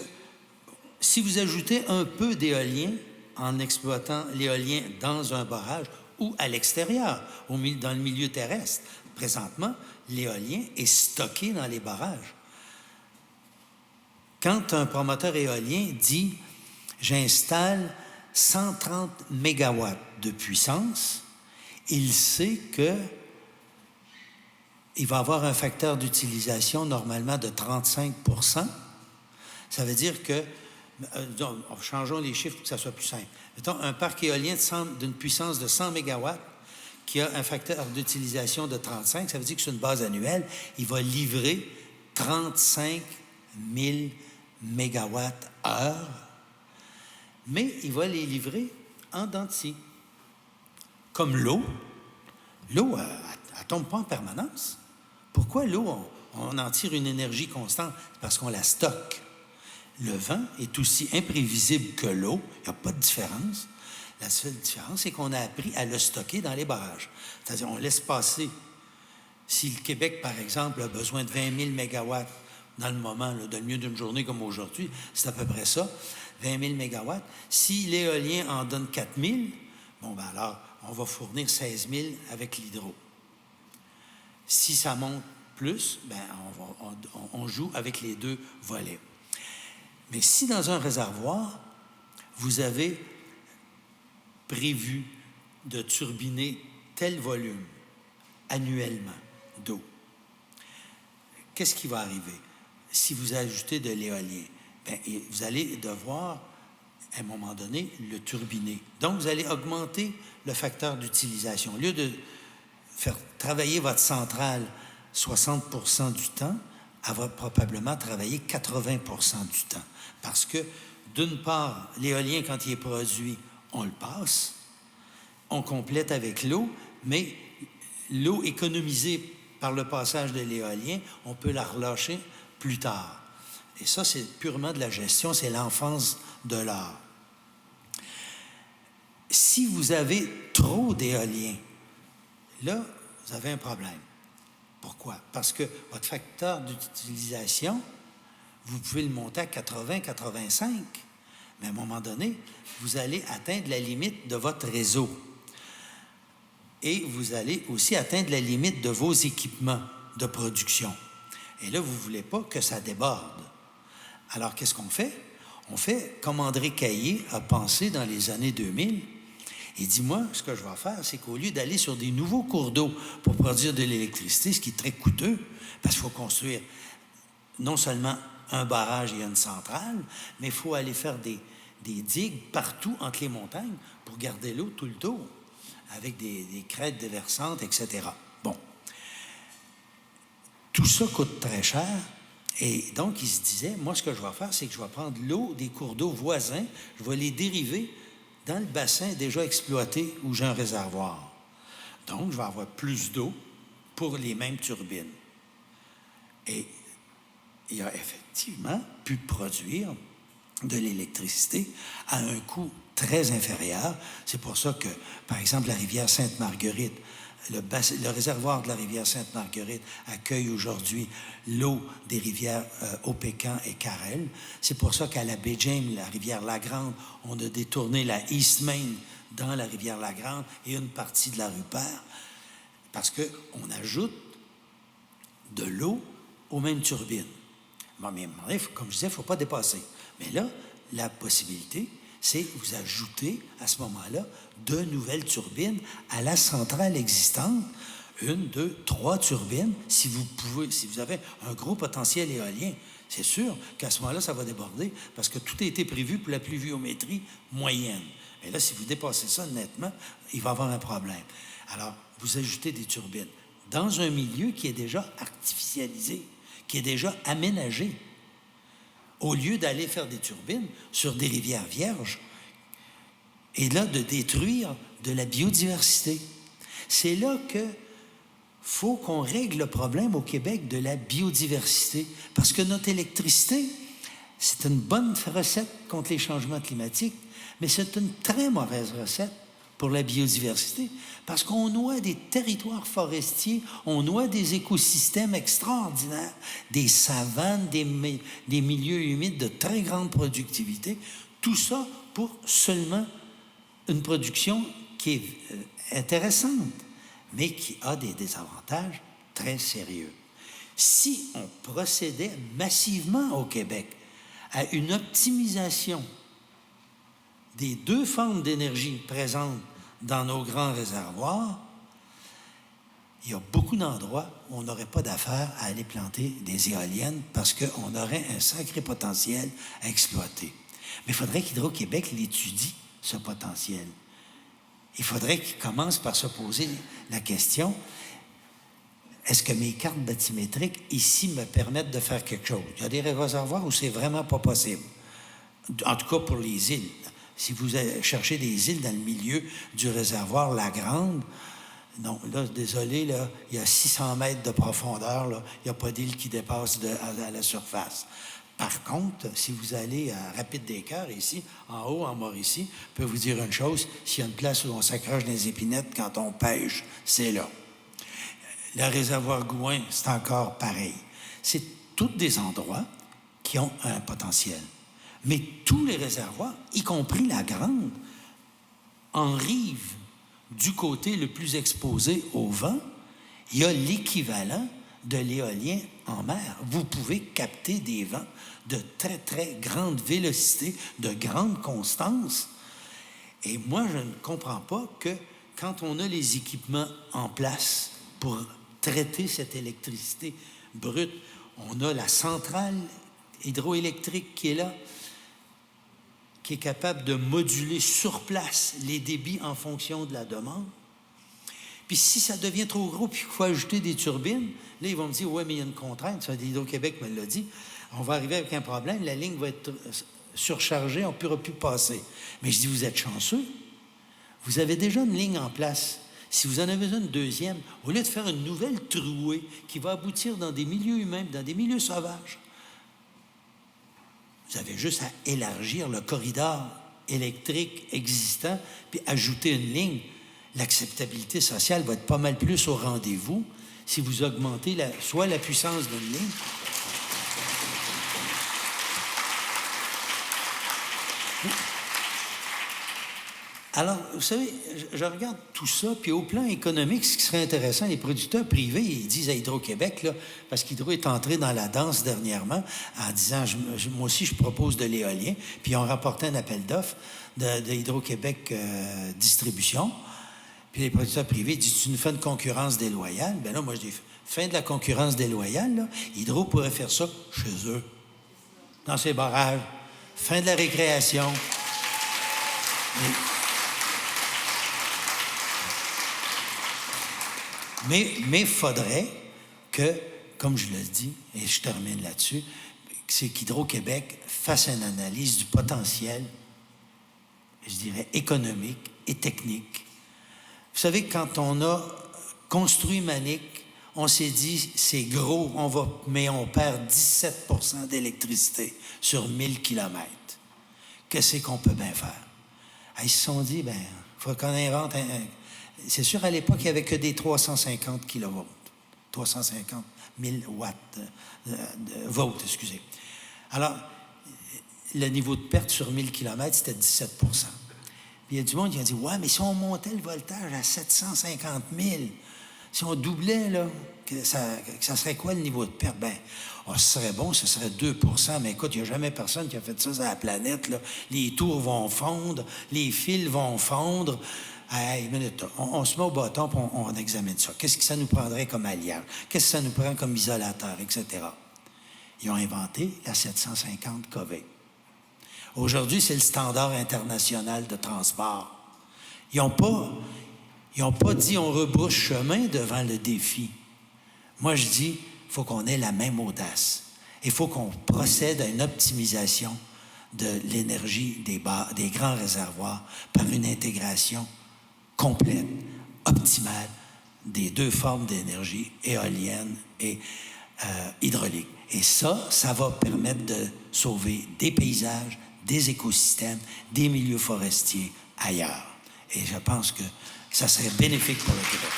B: si vous ajoutez un peu d'éolien en exploitant l'éolien dans un barrage ou à l'extérieur, dans le milieu terrestre, présentement, l'éolien est stocké dans les barrages. Quand un promoteur éolien dit « j'installe 130 mégawatts de puissance », il sait qu'il va avoir un facteur d'utilisation normalement de 35 %. Ça veut dire que, changeons les chiffres pour que ça soit plus simple. Mettons, un parc éolien d'une puissance de 100 mégawatts qui a un facteur d'utilisation de 35, ça veut dire que sur une base annuelle, il va livrer 35 000 mégawatts-heure, mais il va les livrer en dents de scie. Comme l'eau. L'eau, elle ne tombe pas en permanence. Pourquoi l'eau, on en tire une énergie constante? C'est parce qu'on la stocke. Le vent est aussi imprévisible que l'eau. Il n'y a pas de différence. La seule différence, c'est qu'on a appris à le stocker dans les barrages. C'est-à-dire, on laisse passer. Si le Québec, par exemple, a besoin de 20 000 mégawatts dans le moment, là, dans le milieu d'une journée comme aujourd'hui, c'est à peu près ça, 20 000 mégawatts. Si l'éolien en donne 4 000, bon, ben alors, on va fournir 16 000 avec l'hydro. Si ça monte plus, ben on joue avec les deux volets. Mais si dans un réservoir, vous avez prévu de turbiner tel volume annuellement d'eau, qu'est-ce qui va arriver? Si vous ajoutez de l'éolien, bien, vous allez devoir, à un moment donné, le turbiner. Donc, vous allez augmenter le facteur d'utilisation. Au lieu de faire travailler votre centrale 60 % du temps, elle va probablement travailler 80 % du temps. Parce que, d'une part, l'éolien, quand il est produit, on le passe, on complète avec l'eau, mais l'eau économisée par le passage de l'éolien, on peut la relâcher plus tard. Et ça, c'est purement de la gestion, c'est l'enfance de l'art. Si vous avez trop d'éolien, là, vous avez un problème. Pourquoi? Parce que votre facteur d'utilisation, vous pouvez le monter à 80, 85, mais à un moment donné, vous allez atteindre la limite de votre réseau. Et vous allez aussi atteindre la limite de vos équipements de production. Et là, vous ne voulez pas que ça déborde. Alors, qu'est-ce qu'on fait? On fait comme André Caillé a pensé dans les années 2000. Il dit, moi, ce que je vais faire, c'est qu'au lieu d'aller sur des nouveaux cours d'eau pour produire de l'électricité, ce qui est très coûteux, parce qu'il faut construire non seulement un barrage et une centrale, mais il faut aller faire des digues partout entre les montagnes pour garder l'eau tout le tour, avec des crêtes déversantes, etc. Bon. Tout ça coûte très cher. Et donc, il se disait, moi, ce que je vais faire, c'est que je vais prendre l'eau des cours d'eau voisins, je vais les dériver dans le bassin déjà exploité où j'ai un réservoir. Donc, je vais avoir plus d'eau pour les mêmes turbines. Et il a effectivement pu produire de l'électricité à un coût très inférieur. C'est pour ça que, par exemple, la rivière Sainte-Marguerite, le réservoir de la rivière Sainte-Marguerite accueille aujourd'hui l'eau des rivières Opécan et Carrel. C'est pour ça qu'à la baie James, la rivière Lagrande, on a détourné la East Main dans la rivière Lagrande et une partie de la Rupert, parce qu'on ajoute de l'eau aux mêmes turbines. Bon, mais comme je disais, il ne faut pas dépasser. Mais là, la possibilité, c'est vous ajouter à ce moment-là de nouvelles turbines à la centrale existante. 1, 2, 3 turbines, si vous avez un gros potentiel éolien. C'est sûr qu'à ce moment-là, ça va déborder parce que tout a été prévu pour la pluviométrie moyenne. Et là, si vous dépassez ça nettement, il va y avoir un problème. Alors, vous ajoutez des turbines dans un milieu qui est déjà artificialisé, qui est déjà aménagé. Au lieu d'aller faire des turbines sur des rivières vierges, et là, de détruire de la biodiversité. C'est là que faut qu'on règle le problème au Québec de la biodiversité. Parce que notre électricité, c'est une bonne recette contre les changements climatiques, mais c'est une très mauvaise recette pour la biodiversité, parce qu'on noie des territoires forestiers, on noie des écosystèmes extraordinaires, des savanes, des milieux humides de très grande productivité, tout ça pour seulement une production qui est intéressante, mais qui a des désavantages très sérieux. Si on procédait massivement au Québec à une optimisation des 2 formes d'énergie présentes dans nos grands réservoirs, il y a beaucoup d'endroits où on n'aurait pas d'affaire à aller planter des éoliennes parce qu'on aurait un sacré potentiel à exploiter. Mais il faudrait qu'Hydro-Québec l'étudie, ce potentiel. Il faudrait qu'il commence par se poser la question, est-ce que mes cartes bathymétriques ici me permettent de faire quelque chose? Il y a des réservoirs où c'est vraiment pas possible. En tout cas pour les îles. Si vous cherchez des îles dans le milieu du réservoir Lagrande, non, là, désolé, là, il y a 600 mètres de profondeur, là, il n'y a pas d'île qui dépasse à la surface. Par contre, si vous allez à Rapide-des-Cœurs, ici, en haut, en Mauricie, je peux vous dire une chose, s'il y a une place où on s'accroche dans les épinettes quand on pêche, c'est là. Le réservoir Gouin, c'est encore pareil. C'est tous des endroits qui ont un potentiel. Mais tous les réservoirs, y compris la Grande, en rive, du côté le plus exposé au vent, il y a l'équivalent de l'éolien en mer. Vous pouvez capter des vents de très, très grande vélocité, de grande constance. Et moi, je ne comprends pas que quand on a les équipements en place pour traiter cette électricité brute, on a la centrale hydroélectrique qui est là, qui est capable de moduler sur place les débits en fonction de la demande. Puis si ça devient trop gros puis qu'il faut ajouter des turbines, là, ils vont me dire, ouais, mais il y a une contrainte, ça, Hydro-Québec me l'a dit, on va arriver avec un problème, la ligne va être surchargée, on ne pourra plus passer. Mais je dis, vous êtes chanceux, vous avez déjà une ligne en place. Si vous en avez besoin d'une deuxième, au lieu de faire une nouvelle trouée qui va aboutir dans des milieux humains, dans des milieux sauvages, vous avez juste à élargir le corridor électrique existant puis ajouter une ligne. L'acceptabilité sociale va être pas mal plus au rendez-vous si vous augmentez soit la puissance d'une ligne. Alors, vous savez, je regarde tout ça, puis au plan économique, ce qui serait intéressant, les producteurs privés, ils disent à Hydro-Québec, là, parce qu'Hydro est entré dans la danse dernièrement, en disant, moi aussi, je propose de l'éolien, puis ils ont rapporté un appel d'offres de Hydro-Québec Distribution, puis les producteurs privés disent, tu nous fais une concurrence déloyale? Bien là, moi, je dis, fin de la concurrence déloyale, là, Hydro pourrait faire ça chez eux, dans ses barrages, fin de la récréation. Mais il faudrait que, comme je le dis, et je termine là-dessus, c'est qu'Hydro-Québec fasse une analyse du potentiel, je dirais, économique et technique. Vous savez, quand on a construit Manic, on s'est dit, c'est gros, mais on perd 17 % d'électricité sur 1000 kilomètres. qu'est-ce qu'on peut bien faire? Ils se sont dit, il faut qu'on invente c'est sûr, à l'époque, il n'y avait que des 350 kilovolts, 350 000 watts, volts, excusez. Alors, le niveau de perte sur 1000 km, c'était 17 %. Puis il y a du monde qui a dit, ouais, mais si on montait le voltage à 750 000, si on doublait, là, ça serait quoi le niveau de perte? Ce serait bon, ce serait 2 %, mais écoute, il n'y a jamais personne qui a fait ça sur la planète, là. Les tours vont fondre, les fils vont fondre. Hey, minute, on se met au bâton et on examine ça. Qu'est-ce que ça nous prendrait comme alliage? Qu'est-ce que ça nous prend comme isolateur, etc.? Ils ont inventé la 750 kV. Aujourd'hui, c'est le standard international de transport. Ils n'ont pas dit on rebrousse chemin devant le défi. Moi, je dis, il faut qu'on ait la même audace. Il faut qu'on procède à une optimisation de l'énergie des grands réservoirs par une intégration complète, optimale des deux formes d'énergie, éolienne et hydraulique. Et ça va permettre de sauver des paysages, des écosystèmes, des milieux forestiers ailleurs. Et je pense que ça serait bénéfique pour le Québec.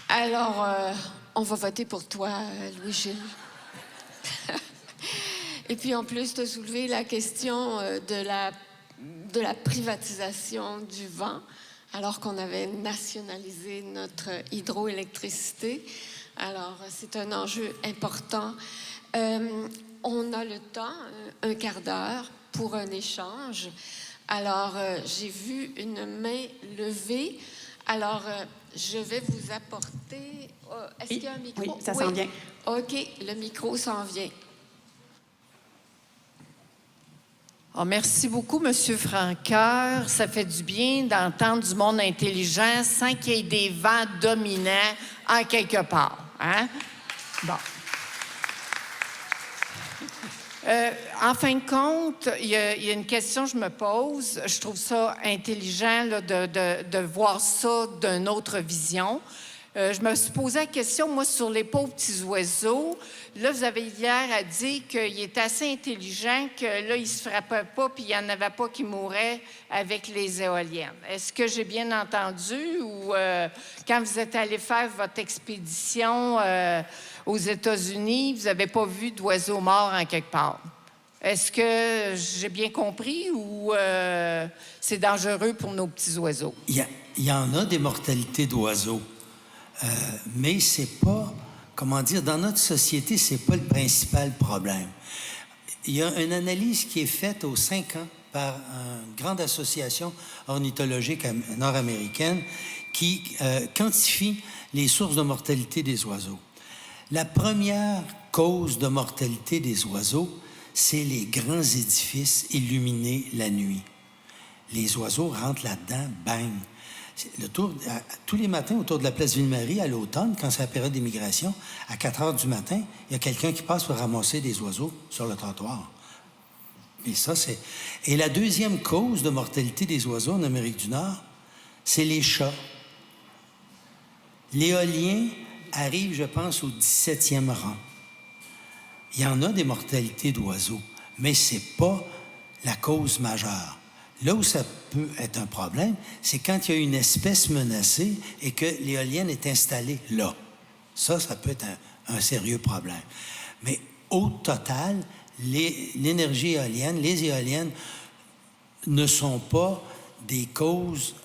A: Alors, on va voter pour toi, Louis-Gilles. Et puis, en plus, tu as soulevé la question de la privatisation du vent, alors qu'on avait nationalisé notre hydroélectricité. Alors, c'est un enjeu important. On a le temps, un quart d'heure, pour un échange. Alors, j'ai vu une main levée. Alors, je vais vous apporter... est-ce qu'il y a un micro?
C: Oui, ça s'en vient.
A: OK, le micro s'en vient.
C: Oh, merci beaucoup, M. Francoeur. Ça fait du bien d'entendre du monde intelligent sans qu'il y ait des vents dominants en quelque part. Hein? Bon. En fin de compte, il y a une question que je me pose. Je trouve ça intelligent là, de voir ça d'une autre vision. Je me suis posé la question, moi, sur les pauvres petits oiseaux. Là, vous avez hier dit qu'il était assez intelligent, que là, il ne se frappait pas, puis il n'y en avait pas qui mouraient avec les éoliennes. Est-ce que j'ai bien entendu? Ou quand vous êtes allé faire votre expédition aux États-Unis, vous n'avez pas vu d'oiseaux morts en quelque part? Est-ce que j'ai bien compris ou c'est dangereux pour nos petits oiseaux?
B: Il y en a des mortalités d'oiseaux. Mais c'est pas, comment dire, dans notre société, c'est pas le principal problème. Il y a une analyse qui est faite aux 5 ans par une grande association ornithologique nord-américaine qui quantifie les sources de mortalité des oiseaux. La première cause de mortalité des oiseaux, c'est les grands édifices illuminés la nuit. Les oiseaux rentrent là-dedans, bang! Tous les matins, autour de la place Ville-Marie, à l'automne, quand c'est la période des migrations, à 4 heures du matin, il y a quelqu'un qui passe pour ramasser des oiseaux sur le trottoir. Et ça, c'est... Et la deuxième cause de mortalité des oiseaux en Amérique du Nord, c'est les chats. L'éolien arrive, je pense, au 17e rang. Il y en a des mortalités d'oiseaux, mais ce n'est pas la cause majeure. Là où ça peut être un problème, c'est quand il y a une espèce menacée et que l'éolienne est installée là. Ça peut être un sérieux problème. Mais au total, l'énergie éolienne, les éoliennes ne sont pas des causes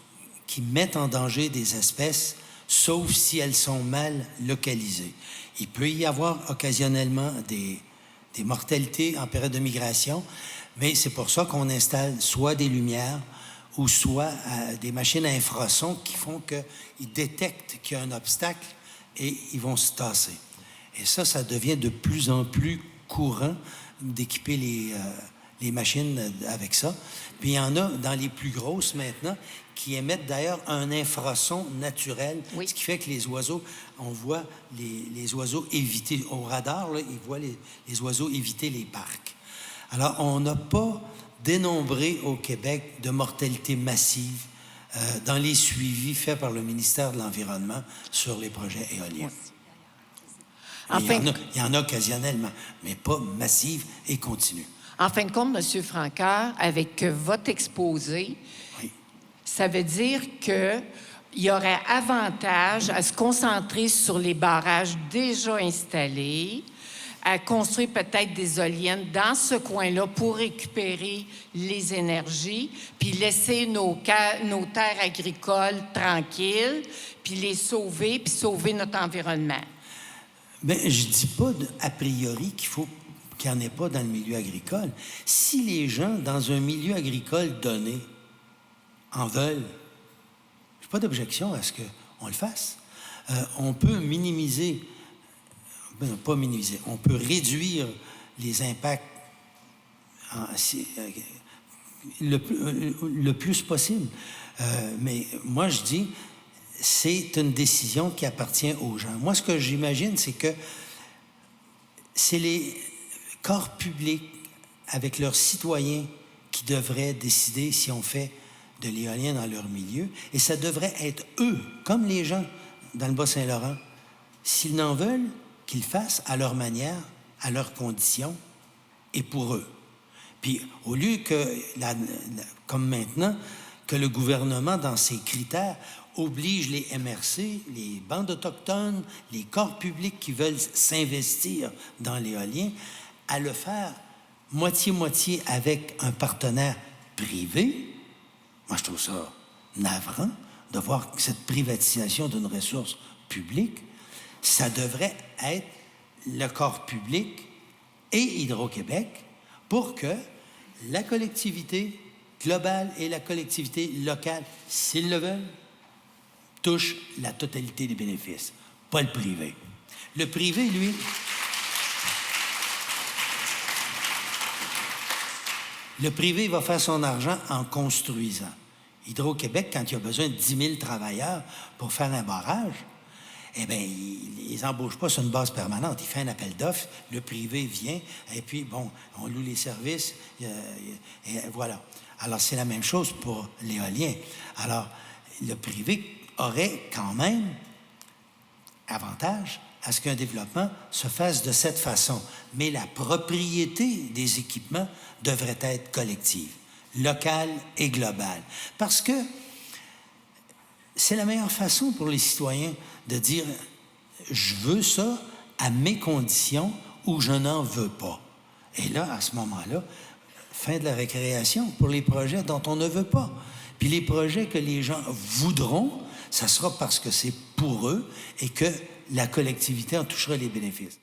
B: qui mettent en danger des espèces, sauf si elles sont mal localisées. Il peut y avoir occasionnellement des mortalités en période de migration, mais c'est pour ça qu'on installe soit des lumières ou soit des machines à infrasons qui font qu'ils détectent qu'il y a un obstacle et ils vont se tasser. Et ça devient de plus en plus courant d'équiper les machines avec ça. Puis il y en a dans les plus grosses maintenant qui émettent d'ailleurs un infrason naturel, oui. Ce qui fait que les oiseaux, on voit les oiseaux éviter, au radar, là, ils voient les oiseaux éviter les parcs. Alors, on n'a pas dénombré au Québec de mortalité massive dans les suivis faits par le ministère de l'Environnement sur les projets éoliens. Il y en a occasionnellement, mais pas massive et continue.
C: En fin de compte, M. Francaire, avec votre exposé,
B: Oui.
C: ça veut dire qu'il y aurait avantage à se concentrer sur les barrages déjà installés, à construire peut-être des éoliennes dans ce coin-là pour récupérer les énergies, puis laisser nos terres agricoles tranquilles, puis les sauver, puis sauver notre environnement.
B: Bien, je ne dis pas a priori qu'il n'y en ait pas dans le milieu agricole. Si les gens, dans un milieu agricole donné, en veulent, je n'ai pas d'objection à ce qu'on le fasse. On peut minimiser, pas minimiser, on peut réduire les impacts le plus possible. Mais moi, je dis, c'est une décision qui appartient aux gens. Moi, ce que j'imagine, c'est que c'est les corps publics, avec leurs citoyens, qui devraient décider si on fait de l'éolien dans leur milieu. Et ça devrait être eux, comme les gens dans le Bas-Saint-Laurent. S'ils n'en veulent, qu'ils le fassent à leur manière, à leurs conditions et pour eux. Puis, au lieu que, comme maintenant, que le gouvernement, dans ses critères, oblige les MRC, les bandes autochtones, les corps publics qui veulent s'investir dans l'éolien, à le faire moitié-moitié avec un partenaire privé. Moi, je trouve ça navrant de voir cette privatisation d'une ressource publique. Ça devrait être le corps public et Hydro-Québec pour que la collectivité globale et la collectivité locale, s'ils le veulent, touchent la totalité des bénéfices, pas le privé. Le privé, lui, va faire son argent en construisant. Hydro-Québec, quand il a besoin de 10 000 travailleurs pour faire un barrage, eh bien, ils les embauchent pas sur une base permanente. Il fait un appel d'offres, le privé vient, et puis, bon, on loue les services, et voilà. Alors, c'est la même chose pour l'éolien. Alors, le privé aurait quand même avantage à ce qu'un développement se fasse de cette façon. Mais la propriété des équipements devrait être collective, locale et globale. Parce que c'est la meilleure façon pour les citoyens de dire « je veux ça à mes conditions ou je n'en veux pas ». Et là, à ce moment-là, fin de la récréation pour les projets dont on ne veut pas. Puis les projets que les gens voudront, ça sera parce que c'est pour eux et que la collectivité en touchera les bénéfices.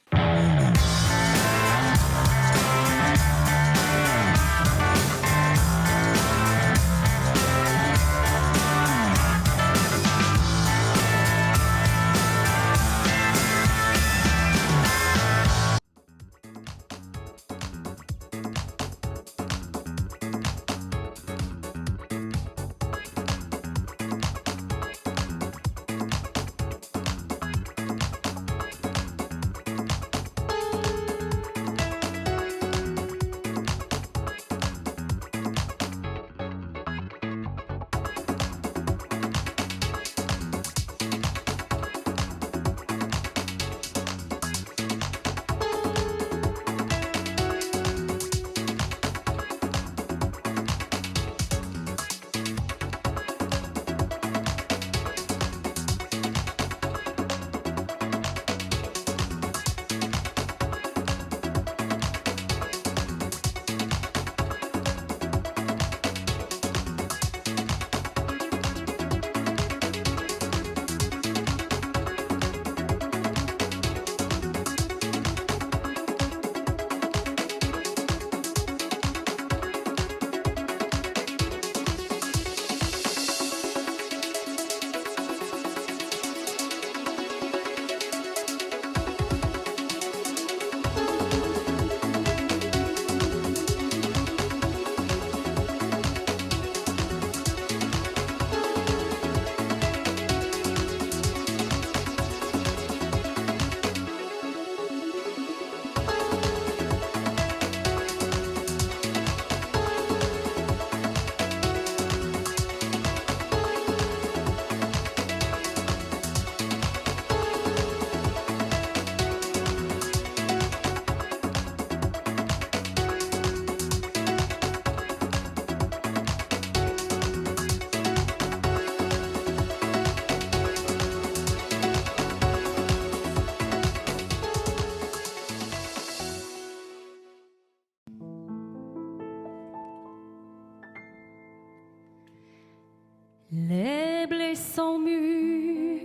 D: Les blés sont mûrs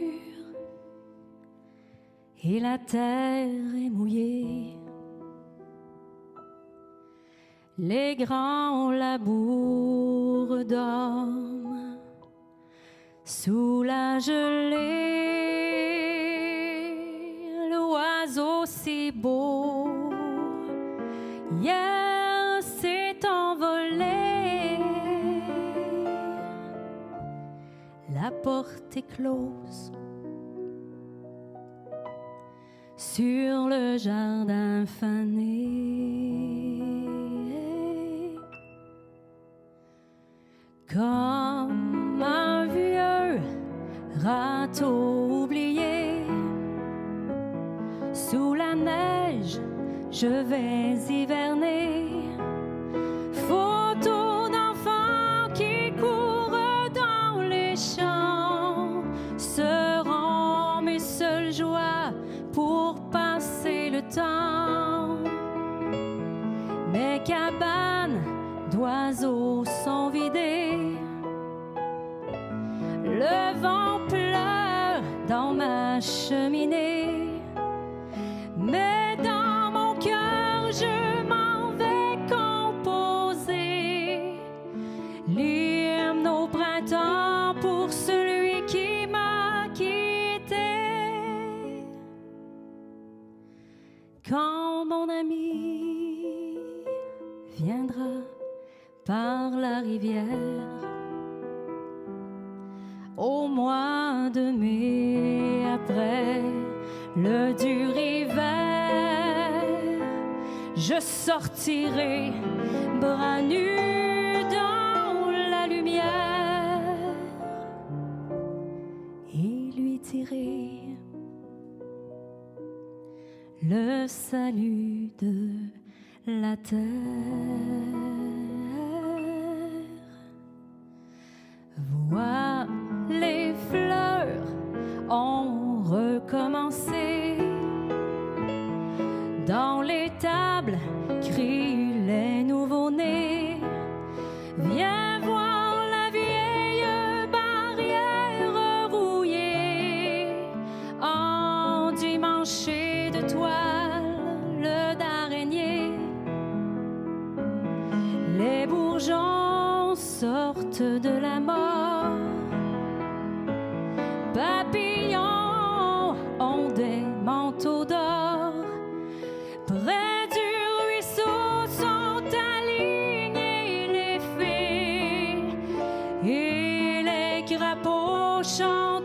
D: et la terre est mouillée. Les grands labours dorment sous la gelée. L'oiseau si beau hier s'est envolé. La porte est close sur le jardin fané. Comme un vieux râteau oublié, sous la neige, je vais hiverner. Photo d'enfants qui courent dans les champs seront mes seules joies pour passer le temps. Mes cabanes d'oiseaux sont vidées. Le vent pleure dans ma cheminée. Mais dans mon cœur, je m'en vais composer l'hymne au printemps pour celui qui m'a quitté. Quand mon ami viendra par la rivière au mois de mai, après le dur hiver, je sortirai bras nus dans la lumière et lui dirai le salut de la terre. Vois, les fleurs ont recommencé. Dans les tables crient les nouveaux-nés. Viens voir la vieille barrière rouillée, endimanchée de toile d'araignée. Les bourgeons sortent de la mort. Papillons ont des manteaux d'or. Près du ruisseau sont alignés les fées et les crapauds chantent